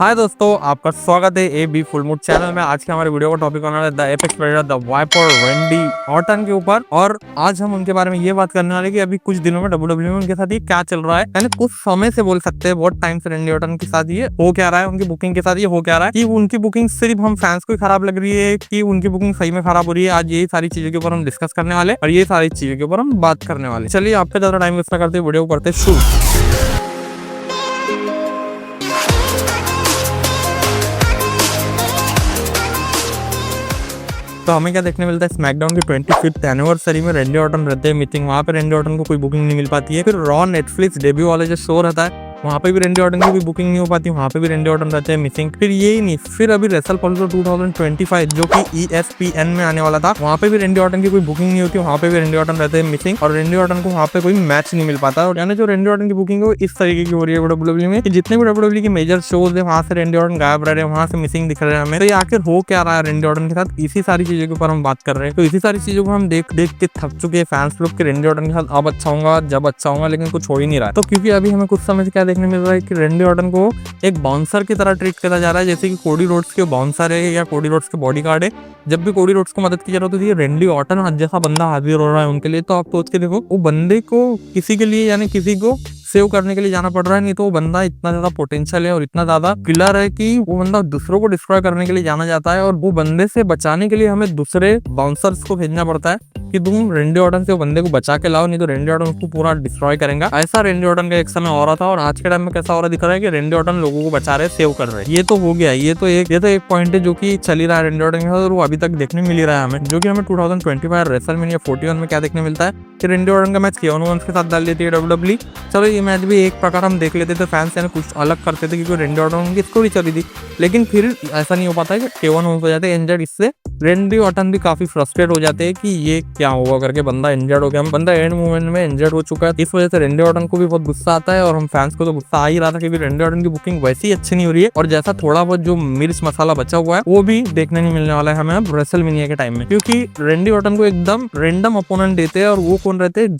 हाय दोस्तों, आपका स्वागत है A B full mood channel में। आज के हमारे वीडियो का टॉपिक होना है the apex predator the viper Randy Orton के ऊपर। और आज हम उनके बारे में ये बात करने वाले कि अभी कुछ दिनों में डब्ल्यूडब्ल्यूई में उनके साथ ये क्या चल रहा है। यानी कुछ समय से बोल सकते हैं, बहुत टाइम से रेंडी ऑर्टन के साथ ये हो क्या रहा है, उनकी बुकिंग के साथ ये हो क्या रहा है, कि उनकी बुकिंग सिर्फ हम फैंस को ही खराब लग रही है कि उनकी बुकिंग सही में खराब हो रही है। आज यही सारी चीजों के ऊपर हम डिस्कस करने वाले और ये सारी चीजों के ऊपर हम बात करने वाले। चलिए आपका ज्यादा टाइम वेस्ट करते वीडियो को करते शुरू। तो हमें क्या देखने मिलता है, स्मैकडाउन की 25th एनिवर्सरी में रेंडी ऑर्टन रहते हैं मीटिंग। वहाँ पे रेंडी ऑर्टन को कोई बुकिंग नहीं मिल पाती है। फिर रॉ नेटफ्लिक्स डेब्यू वाला जो शो रहता है वहाँ पे भी रेंडी ऑर्टन की कोई बुकिंग नहीं हो पाती, वहाँ पे भी रेंडी ऑर्टन रहते हैं मिसिंग। फिर यही नहीं, फिर अभी रेसलपल्लो 2025 जो कि ESPN में आने वाला था, वहाँ पे भी रेंडी ऑर्टन की कोई बुकिंग नहीं होती, वहाँ पे भी रेंडी ऑर्टन रहते हैं मिसिंग और रेंडी ऑर्टन को वहाँ पे कोई मैच नहीं मिल पाता। और यानी जो रेंडी ऑर्टन की बुकिंग है इस तरीके की हो रही है डब्ल्यूडब्ल्यूई में कि जितने भी डब्ल्यूडब्ल्यूई के मेजर शोज है वहाँ से रेंडी ऑर्टन गायब रह रहे हैं, वहाँ से मिसिंग दिख रहे हैं हमें। तो ये आखिर हो क्या रहा है रेंडी ऑर्टन के साथ, इसी सारी चीजों के ऊपर हम बात कर रहे हैं। तो इसी सारी चीजों को हम देख देख के थक चुके हैं फैंस लोग कि रेंडी ऑर्टन के साथ अब अच्छा होगा, जब अच्छा होगा, लेकिन कुछ हो ही नहीं रहा है। तो क्योंकि अभी हमें कुछ समय से क्या देखने मिल रहा है कि रेंडी ऑर्टन को एक बाउंसर की तरह ट्रीट किया जा रहा है, जैसे कि कोडी रोड्स के बाउंसर है या कोडी रोड्स के बॉडीगार्ड है। जब भी कोडी रोड्स को मदद की जरूरत होती है, रेंडी ऑर्टन जैसा बंदा हाजिर हो रहा है उनके लिए। तो आप सोच के देखो, वो बंदे को किसी के लिए यानी किसी को सेव करने के लिए जाना पड़ रहा है। नहीं तो वो बंदा इतना ज्यादा पोटेंशियल है और इतना ज्यादा किलर है कि वो बंदा दूसरों को डिस्ट्रॉय करने के लिए जाना जाता है। और वो बंदे से बचाने के लिए हमें दूसरे बाउंसर्स को भेजना पड़ता है कि तुम रेंडी ऑर्टन से वो बंदे को बचा के लाओ, नहीं तो रेंडी ऑर्टन उसको पूरा डिस्ट्रॉय करेगा। ऐसा रेंडी ऑर्टन का एक समय हो रहा था और आज के टाइम में कैसा हो रहा दिख रहा है कि रेंडी ऑर्टन लोगों को बचा रहे, सेव कर रहे हैं। ये तो हो गया, ये तो एक पॉइंट है जो कि चल ही रहा है रेंडी ऑर्टन के साथ और वो अभी तक देखने मिल ही रहा है हमें। जो कि हमें 2025 रेसलमेनिया 41 में क्या देखने मिलता है कि रेंडी ऑर्टन का मैच केविन ओवेंस के साथ डाल देती है डब्ल्यूडब्ल्यूई। चलो ये मैच भी एक प्रकार हम देख लेते थे, फैंस यानी कुछ अलग करते थे क्योंकि रेंडी ऑर्टन की स्टोरी चली थी। लेकिन फिर ऐसा नहीं हो पाता है कि केविन ओवेंस हो जाते हैं इंजर्ड, इससे रेंडी ऑर्टन भी काफी फ्रस्ट्रेट हो जाते हैं कि ये क्या हुआ करके बंदा इंजर्ड हो गया, बंदा एंड मोमेंट में इंजर्ड हो चुका है। इस वजह से रेंडी ऑर्टन को भी बहुत गुस्सा आता है और हम फैंस को तो गुस्सा आ ही रहा था क्योंकि रेंडी ऑर्टन की बुकिंग वैसे ही अच्छी नहीं हो रही है और जैसा थोड़ा बहुत जो मिर्च मसाला बचा हुआ है वो भी देखने नहीं मिलने वाला है हमें अब रेसलमेनिया के टाइम में, क्योंकि रेंडी ऑर्टन को एकदम रेंडम अपोनेंट देते हैं। और वो कौन रहते हैं?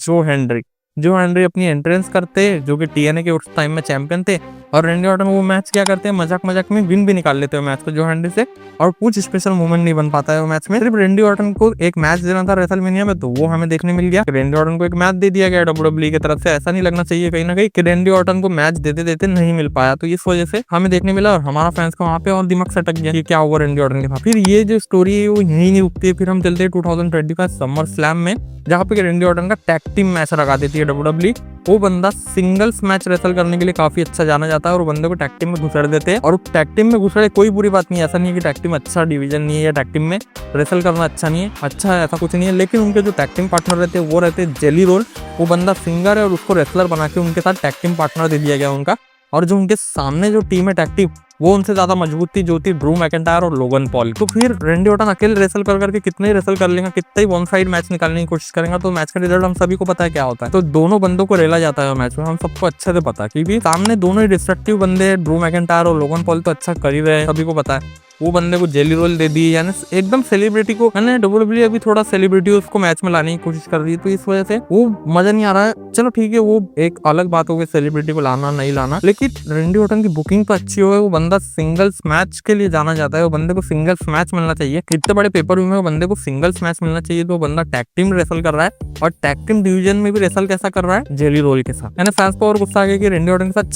जो हेनरी अपनी एंट्रेंस करते हैं, जो कि TNA के उस टाइम में चैंपियन थे। और रेंडी ऑर्टन वो मैच क्या करते हैं, मजाक में विन भी निकाल लेते हैं मैच को जो हेनरी से, और कुछ स्पेशल मोमेंट नहीं बन पाता है वो मैच में। सिर्फ रेंडी ऑर्टन को एक मैच देना था रेसलमेनिया में, तो वो हमें देखने मिल गया। रेंडी ऑर्टन को एक मैच दे दिया गया डब्ल्यूडब्ल्यूई की तरफ से। ऐसा नहीं लगना चाहिए कहीं ना कहीं कि रेंडी ऑर्टन को मैच देते नहीं मिल पाया, तो इस वजह से हमें देखने मिला और हमारा फैंस को वहाँ पे और दिमाग सटक गया कि क्या हुआ रेंडी ऑर्टन के साथ। फिर ये जो स्टोरी है वो यही नहीं रुकती है। फिर हम चलते हैं 2025 समर स्लैम में, जहाँ पे रेंडी ऑर्टन का टैग टीम मैच लगा देती है डब्ल्यूडब्ल्यूई। वो बंदा सिंगल्स मैच रेसल करने के लिए काफी अच्छा जाना जाता है और वो बंदे को टैग टीम में घुसड़ देते हैं। और टैग टीम में घुसड़े कोई बुरी बात नहीं है, ऐसा नहीं है कि टैग टीम अच्छा डिवीजन नहीं है या टैग टीम में रेसल करना अच्छा नहीं है, अच्छा है, ऐसा कुछ नहीं है। लेकिन उनके जो टैग टीम पार्टनर रहते हैं वो रहते हैं जेली रोल। वो बंदा सिंगर है और उसको रेसलर बना के उनके साथ टैग टीम पार्टनर दे दिया गया उनका। और जो उनके सामने जो टीम है टैग टीम, वो उनसे ज्यादा मजबूत थी, जो थी ड्रू मैकेंटायर और लोगन पॉल। तो फिर रेंडी ऑर्टन अकेले रेसल करके कितने ही रेसल कर लेगा, कितना ही वन साइड मैच निकालने की कोशिश करेगा, तो मैच का रिजल्ट हम सभी को पता है क्या होता है। तो दोनों बंदों को रेला जाता है मैच में, हम सबको अच्छे से पता है क्योंकि सामने दोनों ही डिस्ट्रक्टिव बंदे, ड्रू मैकेंटायर और लोगन पॉल तो अच्छा कर ही रहे हैं, सभी को पता है। वो बंदे को जेली रोल दे दी, यानी एकदम सेलिब्रिटी को, यानी डब्ल्यूडब्ल्यूई अभी थोड़ा सेलिब्रिटी उसको मैच में लाने की कोशिश कर रही है, तो इस वजह से वो मजा नहीं आ रहा है। चलो ठीक है, वो एक अलग बात हो गई सेलिब्रिटी को लाना नहीं लाना, लेकिन रेंडी ऑर्टन की बुकिंग तो अच्छी हो गई। वो बंदा सिंगल्स मैच के लिए जाना चाहता है, वो बंदे को सिंगल्स मैच मिलना चाहिए। इतने बड़े पेपर व्यू में वो बंदे को सिंगल्स मैच मिलना चाहिए, तो बंदा टैग टीम रेसल कर रहा है और टैग टीम डिवीजन में भी रेसल कैसा कर रहा है, जेली रोल के साथ। यानी फैंस को और गुस्सा आ गया कि रेंडी ऑर्टन के साथ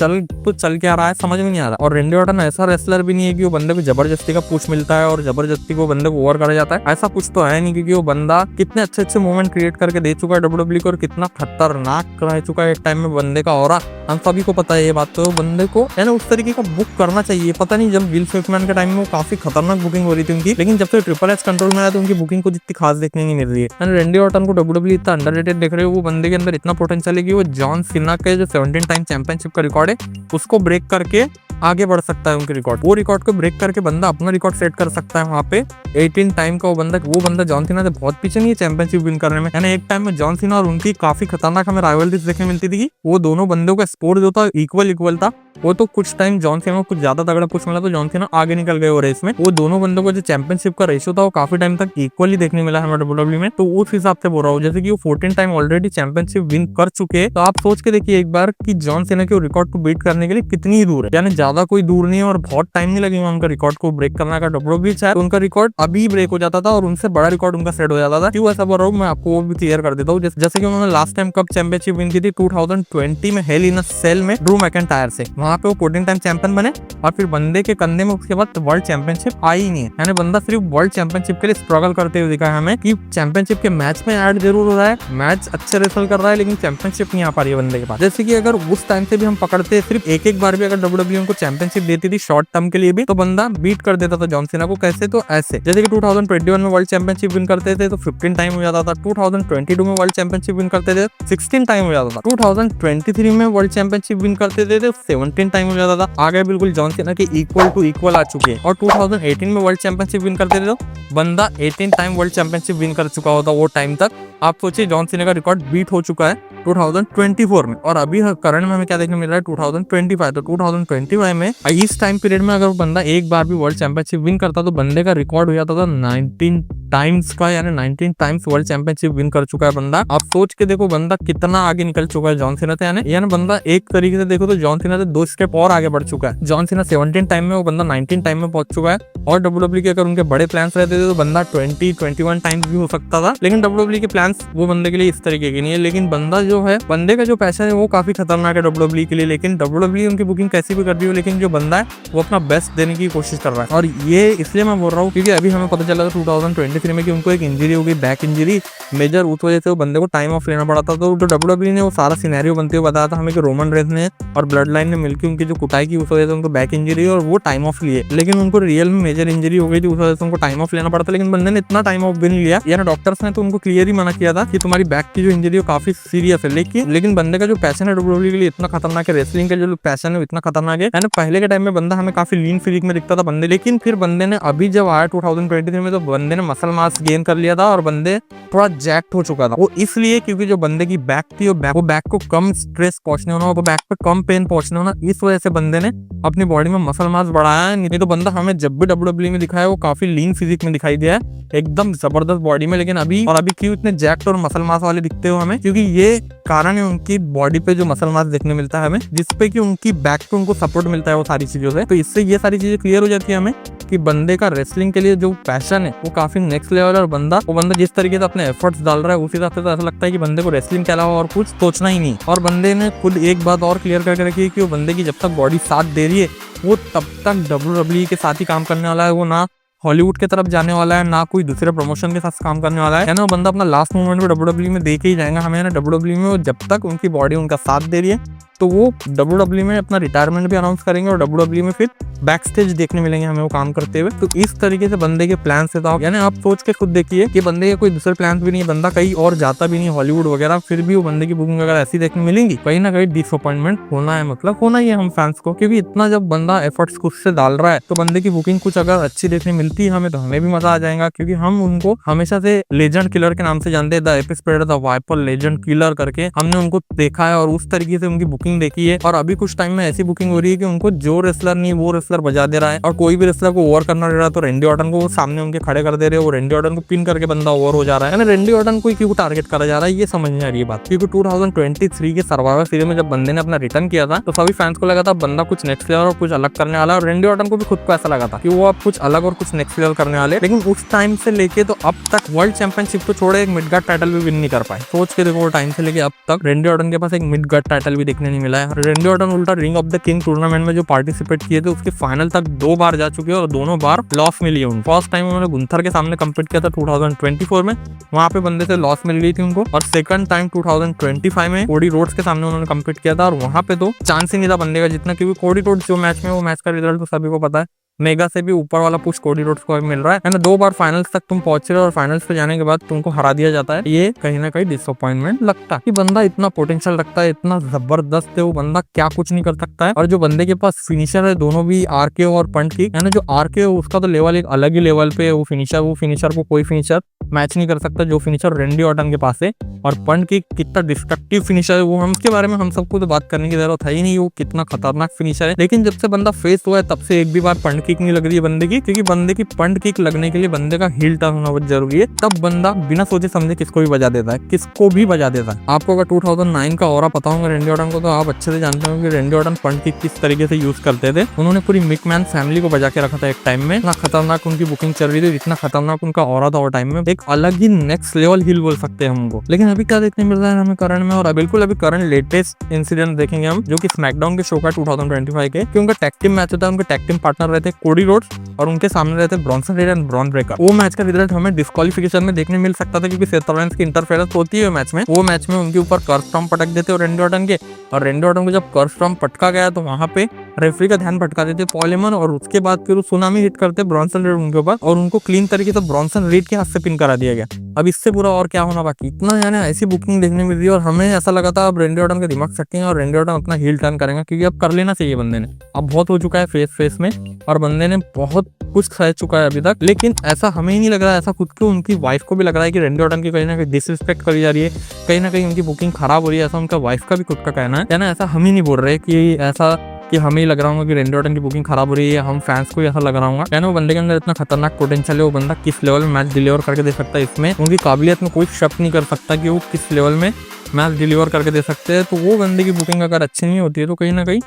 चल क्या रहा है, समझ में नहीं आ रहा। और रेंडी ऑर्टन ऐसा रेसलर भी नहीं है कि वो बंदे को जबरदस्ती का पुश मिलता है और जबरदस्ती को बंदे को ओवर करा जाता है, ऐसा कुछ तो है नहीं। क्योंकि वो बंदा कितने अच्छे मूवमेंट क्रिएट करके दे चुका है डब्ल्यूडब्ल्यूई को और कितना खतरनाक रह चुका है एक टाइम में बंदे का ऑरा, हम सभी को पता है ये बात। तो बंदे को यानी उस तरीके का बुक करना चाहिए। पता नहीं, जब विल स्मिथमैन के टाइम में वो काफी खतरनाक बुकिंग हो रही थी उनकी, लेकिन जब से ट्रिपल एच कंट्रोल में आया तो उनकी बुकिंग को जितनी खास देखने नहीं मिल रही है। रेंडी ऑर्टन को डब्ल्यूडब्ल्यूई इतना अंडररेटेड देख रहे हो, वो बंदे के अंदर इतना पोटेंशियल है कि वो जॉन सीना के जो 17 टाइम चैंपियनशिप का रिकॉर्ड है उसको ब्रेक करके आगे बढ़ सकता है। उनके रिकॉर्ड, वो रिकॉर्ड को ब्रेक करके बंदा अपना रिकॉर्ड सेट कर सकता है वहाँ पे 18 टाइम का। वो बंदा जॉन सीना से बहुत पीछे नहीं है चैंपियनशिप विन करने में। यानी एक टाइम में जॉन सीना और उनकी काफी खतरनाक हमें राइवलरीज देखने मिलती थी। वो दोनों बंदों का स्कोर जो था इक्वल था। वो तो कुछ टाइम जॉन सीना को कुछ ज्यादा तगड़ा पुश मिला तो जॉन सीना आगे निकल गए रेस में। वो दोनों बंदों का जो चैंपियनशिप का रेशियो था वो काफी टाइम तक इक्वली देखने मिला हमें डब्ल्यूडब्ल्यूई में। तो उस हिसाब से बोल रहा हूँ, जैसे कि वो 14 टाइम ऑलरेडी चैंपियनशिप विन कर चुके हैं। तो आप सोच के देखिए एक बार कि जॉन सीना के रिकॉर्ड को बीट करने के लिए कितनी दूर है, यानी ज्यादा कोई दूर नहीं है और बहुत टाइम नहीं लगेगा उनका रिकॉर्ड को ब्रेक करने का। डब्ल्यूडब्ल्यूई चाहे तो उनका रिकॉर्ड अभी ब्रेक हो जाता था और उनसे बड़ा रिकॉर्ड उनका सेट हो जाता था। क्यों ऐसा बोल रहा हूँ मैं आपको वो भी क्लियर कर देता हूँ। जैसे कि उन्होंने लास्ट टाइम कब चैंपियनशिप विन की थी 2020 में हेल इन अ सेल में ड्रू मैकिंटायर से, वहां पे वो 14 टाइम चैंपियन बने और फिर बंदे के कंधे में उसके बाद वर्ल्ड चैंपियनशिप आई नहीं है। यानी बंदा सिर्फ वर्ल्ड चैंपियनशिप के लिए स्ट्रगल करते हुए दिखा है हमें कि चैंपियनशिप के मैच में ऐड जरूर हो रहा है, मैच अच्छे रेसल कर रहा है, लेकिन चैंपियनशिप नहीं आ पा रही है बंदे के पास। जैसे कि अगर उस टाइम से भी हम पकड़ते सिर्फ एक बार भी अगर डब्ल्यूडब्ल्यूई को चैंपियनशिप देती थी शॉर्ट टर्म के लिए भी, तो बंदा बीट कर देता था जॉन सीना को। कैसे? तो ऐसे जैसे कि 2021 में वर्ल्ड चैंपियनशिप विन करते थे तो 15 टाइम हो जाता था, 2022 में वर्ल्ड चैंपियनशिप विन करते थे 16 टाइम हो जाता था, 2023 में वर्ल्ड चैंपियनशिप विन करते थे तो 17 टाइम हो जाता था। आगे बिल्कुल जॉन सीना के इक्वल टू इक्वल आ चुके हैं। और 2018 में वर्ल्ड चैंपियनशिप विन करते थे तो बंदा 18 टाइम वर्ल्ड चैंपियनशिप विन कर चुका होता वो टाइम तक। आप सोचिए जॉन सीना का रिकॉर्ड बीट हो चुका है 2024 में, और अभी करंट में हमें क्या देखने मिल रहा है 2025। तो 2025 में इस टाइम पीरियड में अगर बंदा एक बार भी वर्ल्ड चैंपियनशिप विन करता तो बंदे का रिकॉर्ड हो जाता था 19 टाइम्स का, यानी 19 टाइम्स वर्ल्ड चैंपियनशिप विन कर चुका है बंदा। आप सोच के देखो बंदा कितना आगे निकल चुका है जॉन सीना से। यानी बंदा एक तरीके से देखो तो जॉन सीना से 2 स्टेप और आगे बढ़ चुका है। जॉन सीना 17 टाइम में, वो बंदा 19 टाइम में पहुंच चुका है। और डब्ल्यूडब्ल्यूई के अगर उनके बड़े प्लान्स रहते थे तो बंदा 20-21 टाइम्स भी हो सकता था, लेकिन डब्ल्यूडब्ल्यूई के प्लान्स वो बंदे के लिए इस तरीके के नहीं है। लेकिन बंदा जो है, बंदे का जो पैशन है वो काफी खतरनाक है डब्ल्यूडब्ल्यूई के लिए। लेकिन डब्ल्यूडब्ल्यूई उनकी बुकिंग कैसी भी कर रही हो, लेकिन जो बंदा है वो अपना बेस्ट देने की कोशिश कर रहा है। और ये इसलिए मैं बोल रहा हूँ क्योंकि अभी हमें पता चला था 2023 में कि उनको एक इंजरी हो गई, बैक इंजरी मेजर, उस वजह से वो बंदे को टाइम ऑफ लेना पड़ा था। तो डब्ल्यूडब्ल्यूई ने वो सारा सिनेरियो बनते हुए बताया था हमें कि रोमन रेंस ने और ब्लड लाइन ने मिलकर उनकी जो कुटाई की उस वजह से उनको बैक इंजरी और वो टाइम ऑफ लिए, लेकिन उनको रियल में मेजर इंजरी हो गई थी, उस वजह से उनको टाइम ऑफ लेना पड़ा था। लेकिन बंदे ने इतना टाइम ऑफ भी नहीं लिया, यानी डॉक्टर्स ने तो उनको क्लियर ही मना किया था कि तुम्हारी बैक की जो इंजरी है काफी सीरियस है। लेकिन बंदे का जो पैशन है डब्ल्यूडब्ल्यूई के लिए इतना खतरनाक है, रेसलिंग का जो पैशन है इतना खतरनाक है। यानी पहले के टाइम में बंदा हमें काफी लीन फिजिक में दिखता था बंदे, लेकिन फिर बंदे ने अभी जब आया 2023 में तो बंदे ने मसल मास गेन कर लिया था और बंदे थोड़ा जैक्ट हो चुका था। वो इसलिए क्योंकि जो बंदे की बैक थी वो बैक को कम स्ट्रेस पहुंचने होना, वो बैक पे कम पेन पहुंचने होना, इस वजह से बंदे ने अपनी बॉडी में मसल मास बढ़ाया है। नहीं तो बंदा हमें जब भी डब्ल्यूडब्ल्यूई में दिखाया वो काफी लीन फिजिक में दिखाई दिया है, एकदम जबरदस्त बॉडी में। लेकिन अभी क्यों इतने जैक्ट और मसल मास वाले दिखते हो हमें, क्योंकि ये कारण है उनकी बॉडी पे जो मसल मास देखने मिलता है हमें, जिसपे कि उनकी बैक पे उनको सपोर्ट मिलता है वो सारी चीजों से। तो इससे ये सारी चीजें क्लियर हो जाती है हमें कि बंदे का रेसलिंग के लिए जो पैशन है वो काफी नेक्स्ट लेवल है। और बंदा जिस तरीके से अपने एफर्ट्स डाल रहा है उस हिसाब से तो ऐसा लगता है कि बंदे को रेसलिंग के अलावा और कुछ सोचना ही नहीं। और बंदे ने खुद एक बात और क्लियर करके रखी है कि वो बंदे की जब तक बॉडी साथ दे रही है वो तब तक डब्ल्यूडब्ल्यूई के साथ ही काम करने वाला है। वो ना हॉलीवुड की तरफ जाने वाला है, ना कोई दूसरे प्रमोशन के साथ काम करने वाला है। ना बंदा अपना लास्ट मोमेंट में डब्ल्यूडब्ल्यूई में देके ही जाएगा हमें। ना डब्ल्यूडब्ल्यूई में जब तक उनकी बॉडी उनका साथ दे रही है तो वो डब्ल्यूडब्ल्यूई में अपना रिटायरमेंट भी अनाउंस करेंगे और डब्ल्यूडब्ल्यूई में फिर बैक स्टेज देखने मिलेंगे हमें वो काम करते हुए। तो इस तरीके से बंदे के प्लान से था, यानी आप सोच के खुद देखिए कि बंदे के कोई दूसरे प्लान भी नहीं है, बंदा कहीं और जाता भी नहीं हॉलीवुड वगैरह, फिर भी वो बंदे की बुकिंग अगर ऐसी देखने मिलेंगी कहीं ना कहीं डिसअपॉइंटमेंट होना है, मतलब होना ही है हम फैंस को। क्योंकि इतना जब बंदा एफर्ट्स खुद से डाल रहा है तो बंदे की बुकिंग कुछ अगर अच्छी देखने मिलती है हमें तो हमें भी मजा आ जाएगा। क्योंकि हम उनको हमेशा से लेजेंड किलर के नाम से जानते हैं, the epic spreader, the viper legend killer करके हमने उनको देखा है और उस तरीके से उनकी बुकिंग देखी है। और अभी कुछ टाइम में ऐसी बुकिंग हो रही है कि उनको जो रेसलर नहीं वो रेसलर बजा दे रहा है, और कोई भी रेसलर को ओवर करना रह रहा है तो रेंडी ऑर्टन को वो सामने उनके खड़े कर दे रहे हैं, वो रेंडी ऑर्टन को पिन करके बंदा ओवर हो जा रहा है। यानी रेंडी ऑर्टन को क्यों टारगेट करा जा रहा है ये समझ नहीं आ रही है बात। क्योंकि 2023 के सर्वाइवर सीरीज में जब बंदे ने अपना रिटर्न किया था तो सभी फैंस को लगा था बंदा कुछ नेक्स्ट लेवल और कुछ अलग करने वाला है, और रेंडी ऑर्टन को भी खुद को ऐसा लगा था कि वो अब कुछ अलग और कुछ नेक्स्ट लेवल करने वाले। लेकिन उस टाइम से लेके तो अब तक वर्ल्ड चैंपियनशिप तो छोड़े एक मिडगार्ड टाइटल भी विन नहीं कर पाए। सोच के देखो वो टाइम से लेके अब तक रेंडी ऑर्टन के पास एक मिडगार्ड टाइटल भी देखने नहीं मिला है। रेंडी ऑर्टन उल्टा ring of the king tournament में जो पार्टिसिपेट किए थे उसके फाइनल तक 2 बार जा चुके हैं और दोनों बार लॉस मिली है उनको। फर्स्ट टाइम उन्होंने गुंथर के सामने कम्पीट किया था 2024 में, वहां पे बंदे से लॉस मिल गई थी उनको। और सेकंड टाइम 2025 में कोडी रोड्स के सामने उन्होंने कम्पीट किया था और वहां पे तो चांस ही नहीं था बंदे का जितना, क्योंकि कोडी रोड्स जो मैच में वो मैच का रिजल्ट तो सभी को पता है, मेगा से भी ऊपर वाला पुश कोडी रोड्स को मिल रहा है ना। 2 बार फाइनल्स तक तुम पहुंच रहे हो और फाइनल्स पे जाने के बाद तुमको हरा दिया जाता है, ये कहीं ना कहीं डिसअपॉइंटमेंट लगता है कि बंदा इतना पोटेंशियल रखता है, इतना जबरदस्त है वो बंदा, क्या कुछ नहीं कर सकता है। और जो बंदे के पास फिनिशर है दोनों भी आरकेओ और पंच की, यानी जो आरकेओ उसका तो लेवल एक अलग ही लेवल पे, वो फिनिशर को कोई फिनिशर मैच नहीं कर सकता जो फिनिशर रेंडी ऑर्टन के पास है। और पंड किक कितना डिस्ट्रक्टिव फिनिशर है वो हम उसके बारे में हम सबको तो बात करने की जरूरत है ही नहीं, वो कितना खतरनाक फिनिशर है। लेकिन जब से बंदा फेस हुआ है तब से एक भी बार पंड किक नहीं लग रही है बंदे की, क्योंकि बंदे की पंड किक लगने के लिए बंदे का हील टर्न होना बहुत जरूरी है। तब बंदा बिना सोचे समझे किसको भी बजा देता है, किसको भी बजा देता है। आपको अगर 2009 का ऑरा पता होगा रेंडी ऑर्टन को तो आप अच्छे से जानते हो कि रेंडी ऑर्टन पंड किक किस तरीके से यूज करते थे। उन्होंने पूरी मिकमैन फैमिली को बजा के रखा था एक टाइम में। इतना खतरनाक उनकी बुकिंग चल रही थी, इतना खतरनाक उनका ऑरा था वो टाइम में, एक अलग ही नेक्स्ट लेवल हील बोल सकते हैं हमको। लेकिन अभी क्या देखने मिल रहा है हमें करंट में, और बिल्कुल अभी करंट लेटेस्ट इंसिडेंट देखेंगे हम जो कि स्मैकडाउन के शो का 2025 के, कि उनका टैग टीम मैच होता है। उनके टैग टीम पार्टनर रहते हैं कोडी रोड्स और उनके सामने रहते हैं Bronson red and Bron Breakker. वो मैच का रिजल्ट हमें डिस्क्वालिफिकेशन में देखने मिल सकता था क्योंकि सेथ रॉलिंस की इंटरफेरेंस होती है मैच में। वो मैच में उनके ऊपर कर्व स्टॉम्प पटक देते और रेंडी ऑर्टन के, और रेंडी ऑर्टन को जब कर्व स्टॉम्प पटका गया तो वहां पे रेफरी का ध्यान भटका देते पॉल हेमन, और उसके बाद फिर सुनामी हिट करते ब्रॉन्सन रेड उनके ऊपर, और उनको क्लीन तरीके से ब्रॉन्सन रेड के हाथ से पिन करा दिया गया। अब इससे पूरा और क्या होना बाकी, इतना यानी ऐसी बुकिंग देखने मिल रही है। और हमें ऐसा लगा था अब रेंडी ऑर्टन का दिमाग सकेंगे और रेंडी ऑर्टन अपना हील टर्न करेंगे, क्योंकि अब कर लेना चाहिए बंदे ने। अब बहुत हो चुका है फेस में और बंदे ने बहुत कुछ सह चुका है अभी तक। लेकिन ऐसा हमें ही नहीं लग रहा है, ऐसा खुद को उनकी वाइफ को भी लग रहा है कि रेंडी ऑर्टन की कहीं ना कहीं डिसरिस्पेक्ट करी जा रही है, कहीं ना कहीं उनकी बुकिंग खराब हो रही है। ऐसा उनका वाइफ का भी खुद का कहना है ना, ऐसा हम ही नहीं बोल रहे कि ऐसा कि हमें ही लग रहा होगा कि रेंडी ऑर्टन की बुकिंग खराब हो रही है, हम फैंस को ऐसा लग रहा होगा। यानी वो बंदे के अंदर इतना खतरनाक पोटेंशियल है, वो बंदा किस लेवल में मैच डिलीवर करके दे सकता है, इसमें उनकी काबिलियत में कोई शक नहीं कर सकता कि वो किस लेवल में मैच डिलीवर करके दे सकते हैं। तो वो बंदे की बुकिंग अगर अच्छी नहीं होती है तो कहीं ना कहीं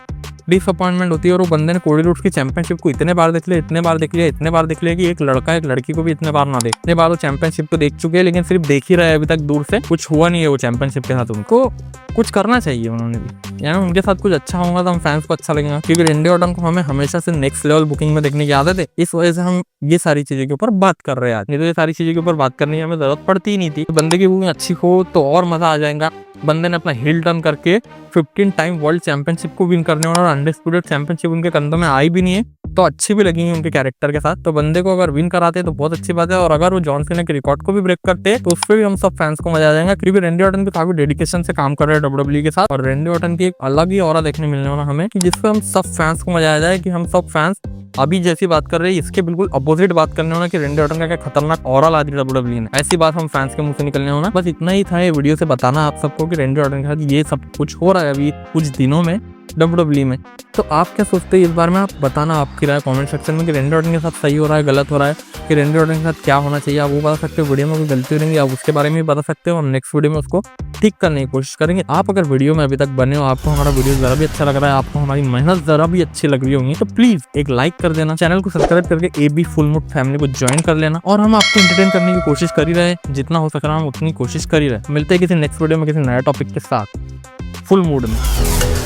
डिसअपॉइंटमेंट होती है। और वो बंदे ने कोडी रोड्स की चैंपियनशिप को इतने बार देख लिया कि एक लड़का एक लड़की को भी इतने बार ना देख, इतने बार वो चैंपियनशिप तो देख चुके हैं लेकिन सिर्फ देख ही रहे अभी तक दूर से, कुछ हुआ नहीं है वो चैंपियनशिप के साथ। उनको कुछ करना चाहिए उन्होंने भी, यानी उनके साथ कुछ अच्छा होगा तो हम फैंस को अच्छा लगेगा, क्योंकि रेंडी ऑर्टन को हमें हमेशा से नेक्स्ट लेवल बुकिंग में देखने की आदत है। इस वजह से हम ये सारी चीजों के ऊपर बात कर रहे हैं आज, नहीं तो ये सारी चीजों के ऊपर बात करने की हमें जरूरत पड़ती ही नहीं थी। बंदे की बुकिंग अच्छी हो तो और मजा आ जाएगा। बंदे ने अपना हील टर्न करके 15 टाइम वर्ल्ड चैंपियनशिप को विन करने वाला, और अनडिस्प्यूटेड चैंपियनशिप उनके कंधों में आई भी नहीं है तो अच्छी भी लगेंगी उनके कैरेक्टर के साथ। तो बंदे को अगर विन कराते तो बहुत अच्छी बात है, और अगर वो जॉन सीना के रिकॉर्ड को भी ब्रेक करते हैं तो उस पर भी हम सब फैंस को मजा आ जाएगा, क्योंकि रेंडी ऑर्टन भी काफी डेडिकेशन से काम कर रहे हैं डब्ल्यूडब्ल्यूई के साथ। और रेंडी ऑर्टन की एक अलग ही ऑरा देखने मिलने वाला हमें, कि जिससे हम सब फैंस को मजा आ जाए, कि हम सब फैंस अभी जैसी बात कर रहे हैं इसके बिल्कुल अपोजिट बात करने होना कि रेंडी ऑर्टन का क्या खतरनाक ऑरा ला दी डब्ल्यूडब्ल्यूई ने, ऐसी बात हम फैंस के मुंह से निकलने होना। बस इतना ही था ये वीडियो से बताना आप सबको कि रेंडी ऑर्टन के साथ ये सब कुछ हो रहा है अभी कुछ दिनों में डब्ल्यूडब्ल्यूई में। तो आप क्या सोचते हैं इस बार में, आप बताना आपकी राय कमेंट सेक्शन में कि रेंडी ऑर्टन के साथ सही हो रहा है, गलत हो रहा है, कि रेंडी ऑर्टन के साथ क्या होना चाहिए। आप वो बता सकते हो, वीडियो में कोई गलती रहेंगी आप उसके बारे में भी बता सकते हो, और नेक्स्ट वीडियो में उसको ठीक करने की कोशिश करेंगे। आप अगर वीडियो में अभी तक बने हो, आपको हमारा वीडियो जरा भी अच्छा लग रहा है, आपको हमारी मेहनत जरा भी अच्छी लग रही होंगी, तो प्लीज एक लाइक कर देना, चैनल को सब्सक्राइब करके AB फुल मूड फैमिली को ज्वाइन कर लेना। और हम आपको एंटरटेन करने की कोशिश कर ही रहे, जितना हो सक रहा हम उतनी कोशिश कर ही रहे। मिलते हैं किसी नेक्स्ट वीडियो में किसी नया टॉपिक के साथ फुल मूड में।